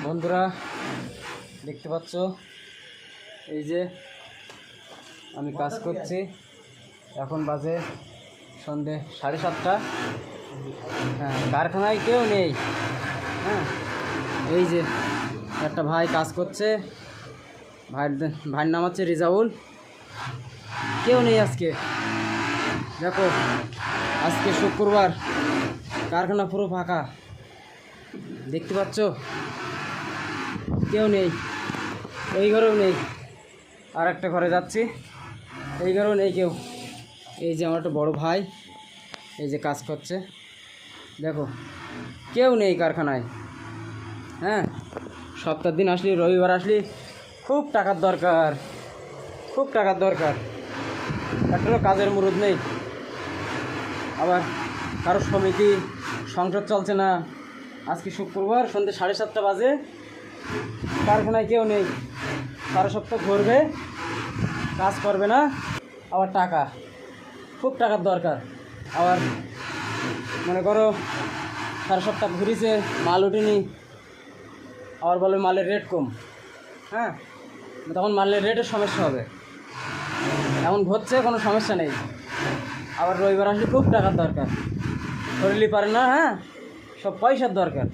বন্ধুরা দেখতে পাচ্ছ এই যে আমি কাজ করছি। এখন বাজে সন্ধে 7:30। হ্যাঁ, কারখানায় কেউ নেই। হ্যাঁ, এই যে একটা ভাই কাজ করছে, ভাইয়ের নাম হচ্ছে রিজাউল। কেউ নেই আজকে। দেখো আজকে শুক্রবার, কারখানা পুরো ফাঁকা, দেখতে পাচ্ছ? কেউ নেই, এই ঘরেও নেই। আর একটা ঘরে যাচ্ছি, এই ঘরেও নেই কেউ। এই যে আমার একটা বড় ভাই এই যে কাজ করছে, দেখো কেউ নেই কারখানায়। হ্যাঁ, সপ্তাহের দিন আসলি, রবিবার আসলি খুব টাকার দরকার, খুব টাকার দরকার। একটা কাজের মুরুদ নেই, আবার কারো সমিতি সংসার চলছে না। আজকে শুক্রবার সন্ধ্যে 7:30 বাজে, কারখানায় কেউ নেই। সারা সপ্তাহ ঘুরবে, কাজ করবে না, আবার টাকা, খুব টাকার দরকার। আবার মনে করো সারা সপ্তাহ ঘুরিছে, মাল উঠেনি, আবার বলবে মালের রেট কম। হ্যাঁ, তখন মালের রেটের সমস্যা হবে। এমন ঘটছে, কোনো সমস্যা নেই। আবার রবিবার আসলে খুব টাকার দরকার, শরীরই পারে না। হ্যাঁ, সব পয়সার দরকার।